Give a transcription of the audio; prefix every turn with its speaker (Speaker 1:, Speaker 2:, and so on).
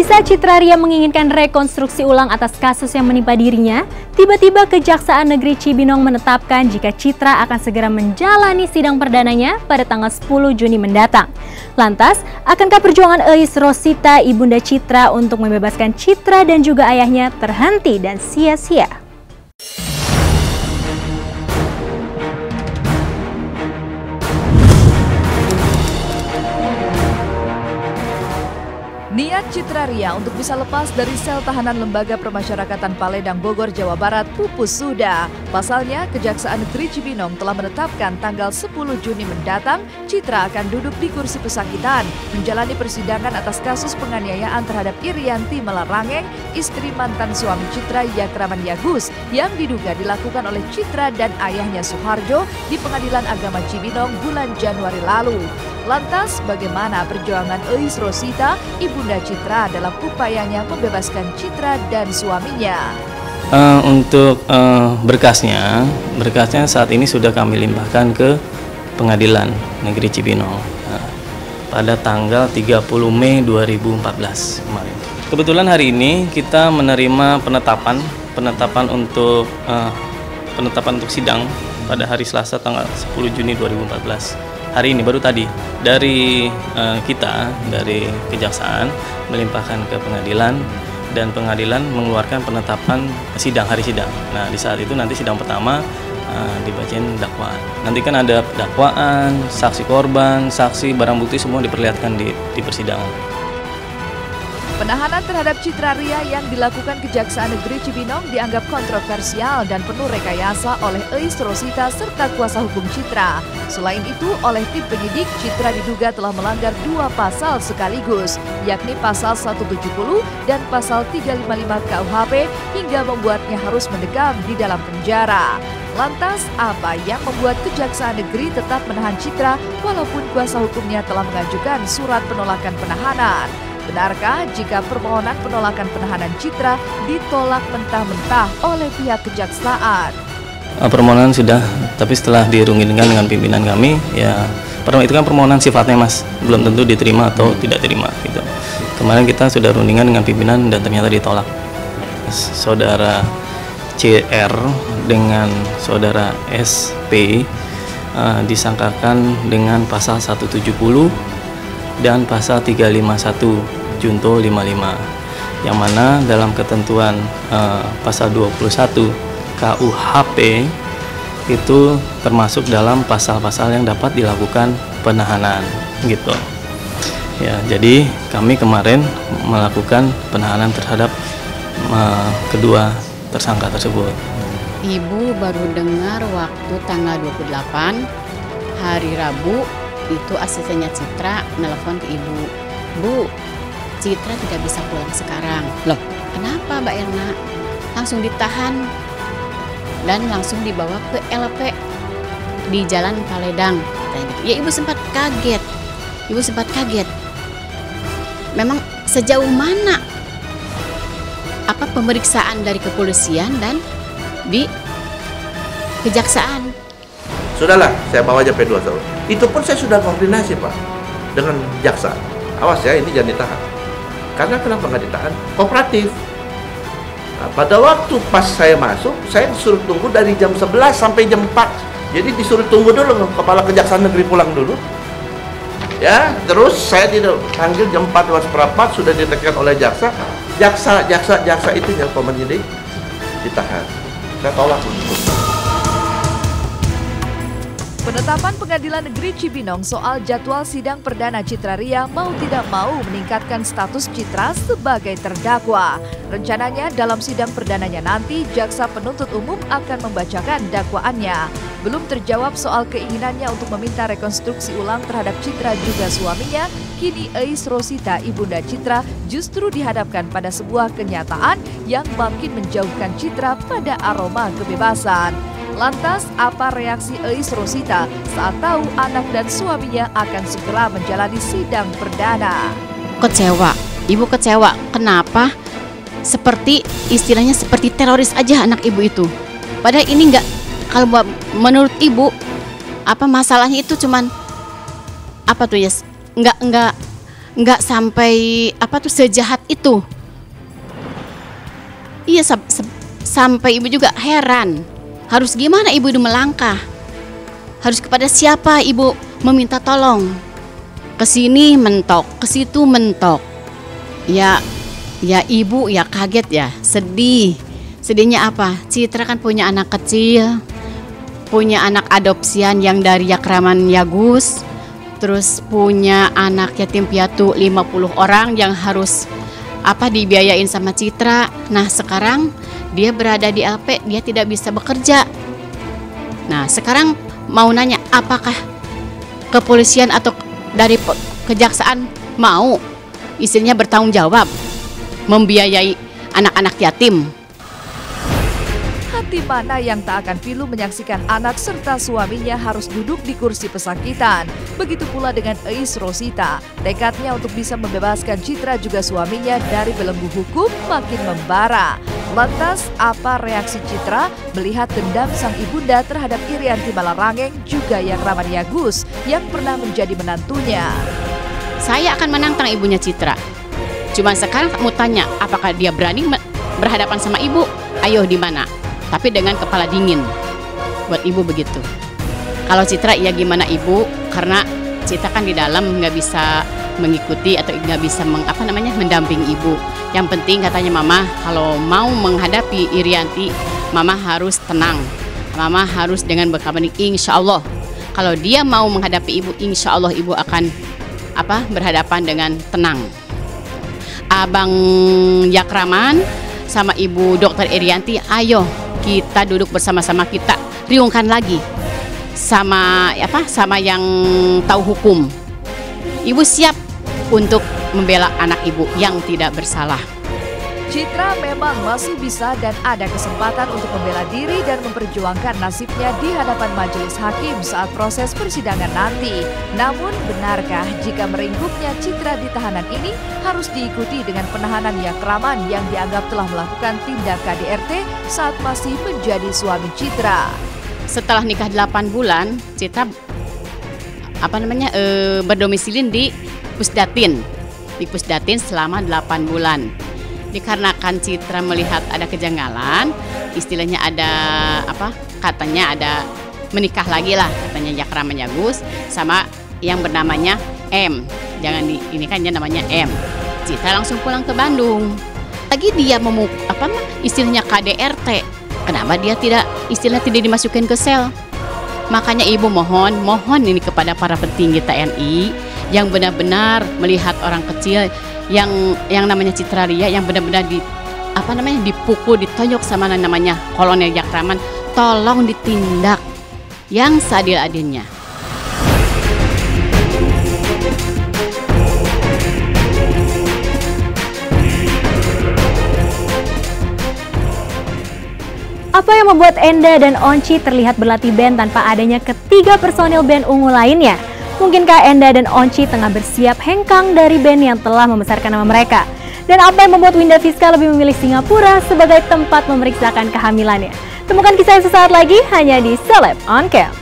Speaker 1: Di saat Citra Ria menginginkan rekonstruksi ulang atas kasus yang menimpa dirinya, tiba-tiba Kejaksaan Negeri Cibinong menetapkan jika Citra akan segera menjalani sidang perdananya pada tanggal 10 Juni mendatang. Lantas, akankah perjuangan Eis Rosita, ibunda Citra, untuk membebaskan Citra dan juga ayahnya terhenti dan sia-sia?
Speaker 2: Niat Citra Ria untuk bisa lepas dari sel tahanan Lembaga Permasyarakatan Paledang, Bogor, Jawa Barat pupus sudah. Pasalnya, Kejaksaan Negeri Cibinong telah menetapkan tanggal 10 Juni mendatang, Citra akan duduk di kursi pesakitan, menjalani persidangan atas kasus penganiayaan terhadap Irianti Melarangeng, istri mantan suami Citra Yakraman Yagus, yang diduga dilakukan oleh Citra dan ayahnya Suharjo di Pengadilan Agama Cibinong bulan Januari lalu. Lantas, bagaimana perjuangan Eis Rosita, ibunda Citra, dalam upayanya membebaskan Citra dan suaminya?
Speaker 3: Untuk berkasnya saat ini sudah kami limpahkan ke Pengadilan Negeri Cibinong pada tanggal 30 Mei 2014 kemarin. Kebetulan hari ini kita menerima penetapan untuk sidang pada hari Selasa tanggal 10 Juni 2014. Hari ini baru tadi dari dari Kejaksaan melimpahkan ke pengadilan, dan pengadilan mengeluarkan penetapan hari sidang. Nah, di saat itu nanti sidang pertama dibacain dakwaan. Nanti kan ada dakwaan, saksi korban, saksi, barang bukti semua diperlihatkan di persidangan.
Speaker 2: Penahanan terhadap Citra Ria yang dilakukan Kejaksaan Negeri Cibinong dianggap kontroversial dan penuh rekayasa oleh Eis Rosita serta kuasa hukum Citra. Selain itu, oleh tim penyidik, Citra diduga telah melanggar 2 pasal sekaligus, yakni pasal 170 dan pasal 355 KUHP, hingga membuatnya harus mendekam di dalam penjara. Lantas, apa yang membuat Kejaksaan Negeri tetap menahan Citra walaupun kuasa hukumnya telah mengajukan surat penolakan penahanan? Benarkah jika permohonan penolakan penahanan Citra ditolak mentah-mentah oleh pihak kejaksaan?
Speaker 3: Permohonan sudah, tapi setelah dirundingkan dengan pimpinan kami, ya itu kan permohonan sifatnya, Mas, belum tentu diterima atau tidak terima gitu. Kemarin kita sudah rundingan dengan pimpinan dan ternyata ditolak. Saudara CR dengan saudara SP disangkakan dengan pasal 170 dan pasal 351 Junto 55, yang mana dalam ketentuan pasal 21 KUHP itu termasuk dalam pasal-pasal yang dapat dilakukan penahanan gitu. Ya, jadi kami kemarin melakukan penahanan terhadap kedua tersangka tersebut.
Speaker 4: Ibu baru dengar waktu tanggal 28 hari Rabu itu asistennya Citra nelpon ke ibu, "Bu, Citra tidak bisa pulang sekarang." Loh, kenapa Mbak Erna? Langsung ditahan dan langsung dibawa ke LP di Jalan Paledang. Ya, ibu sempat kaget. Memang sejauh mana pemeriksaan dari kepolisian dan di kejaksaan?
Speaker 5: Sudahlah, saya bawa aja P2 selalu. Itu pun saya sudah koordinasi, Pak, dengan jaksa. Awas ya, ini jangan ditahan. Karena kenapa nggak ditahan? Kooperatif. Nah, pada waktu pas saya masuk, saya disuruh tunggu dari jam 11 sampai jam 4. Jadi disuruh tunggu dulu, Kepala Kejaksaan Negeri pulang dulu. Ya, terus saya dipanggil jam 4 lewat seperempat, sudah ditekan oleh jaksa. Jaksa itu yang penyidik ditahan. Saya tolak untuk.
Speaker 2: Penetapan Pengadilan Negeri Cibinong soal jadwal sidang perdana Citra Ria mau tidak mau meningkatkan status Citra sebagai terdakwa. Rencananya dalam sidang perdananya nanti, jaksa penuntut umum akan membacakan dakwaannya. Belum terjawab soal keinginannya untuk meminta rekonstruksi ulang terhadap Citra juga suaminya, kini Eis Rosita, ibunda Citra, justru dihadapkan pada sebuah kenyataan yang makin menjauhkan Citra pada aroma kebebasan. Lantas, apa reaksi Eis Rosita saat tahu anak dan suaminya akan segera menjalani sidang perdana?
Speaker 4: Kecewa, ibu kecewa. Kenapa? Seperti istilahnya seperti teroris aja anak ibu itu. Padahal ini enggak, kalau menurut ibu, masalahnya itu cuman Enggak nggak sampai sejahat itu. Iya, sampai ibu juga heran. Harus gimana ibu itu melangkah? Harus kepada siapa ibu meminta tolong? Ke sini mentok, ke situ mentok. Ya ibu ya kaget ya, sedih. Sedihnya apa? Citra kan punya anak kecil, punya anak adopsian yang dari Yakraman Yagus, terus punya anak yatim piatu 50 orang yang harus dibiayain sama Citra. Nah sekarang dia berada di LP, dia tidak bisa bekerja. Nah sekarang mau nanya, apakah kepolisian atau dari kejaksaan mau istrinya bertanggung jawab membiayai anak-anak yatim?
Speaker 2: Hati mana yang tak akan pilu menyaksikan anak serta suaminya harus duduk di kursi pesakitan. Begitu pula dengan Eis Rosita. Tekadnya untuk bisa membebaskan Citra juga suaminya dari belenggu hukum makin membara. Lantas, apa reaksi Citra melihat dendam sang ibunda terhadap Irianti Malarangeng juga Yakraman Yagus yang pernah menjadi menantunya?
Speaker 4: Saya akan menantang ibunya Citra. Cuma sekarang mau tanya, apakah dia berani berhadapan sama ibu? Ayo di mana? Tapi dengan kepala dingin. Buat ibu begitu. Kalau Citra ya gimana ibu? Karena Citra kan di dalam nggak bisa mengikuti atau nggak bisa mendampingi ibu. Yang penting katanya mama, kalau mau menghadapi Irianti, mama harus tenang. Mama harus dengan berkabar insya Allah. Kalau dia mau menghadapi ibu, insya Allah ibu akan berhadapan dengan tenang. Abang Yakraman sama ibu dokter Irianti, ayo kita duduk bersama-sama, kita riungkan lagi sama yang tahu hukum. Ibu siap untuk membela anak ibu yang tidak bersalah.
Speaker 2: Citra memang masih bisa dan ada kesempatan untuk membela diri dan memperjuangkan nasibnya di hadapan majelis hakim saat proses persidangan nanti. Namun benarkah jika meringkuknya Citra di tahanan ini harus diikuti dengan penahanan Yakraman yang dianggap telah melakukan tindak KDRT saat masih menjadi suami Citra?
Speaker 4: Setelah nikah 8 bulan, Citra berdomisili di Pusdatin. Di Pusdatin selama 8 bulan. Dikarenakan Citra melihat ada kejanggalan, istilahnya ada katanya ada menikah lagi lah katanya Yakraman Yagus sama yang bernamanya M. Jangan ini kan dia namanya M. Citra langsung pulang ke Bandung. Lagi dia istilahnya KDRT. Kenapa dia tidak dimasukin ke sel? Makanya ibu mohon ini kepada para petinggi TNI yang benar-benar melihat orang kecil yang namanya Citra Ria yang benar-benar dipukul, ditonjok sama namanya Kolonel Yakraman, tolong ditindak yang seadil-adilnya.
Speaker 1: Apa yang membuat Enda dan Onci terlihat berlatih band tanpa adanya ketiga personil band ungu lainnya? Mungkinkah Enda dan Onci tengah bersiap hengkang dari band yang telah membesarkan nama mereka? Dan apa yang membuat Winda Fiska lebih memilih Singapura sebagai tempat memeriksakan kehamilannya? Temukan kisah sesaat lagi hanya di Celeb On Cam.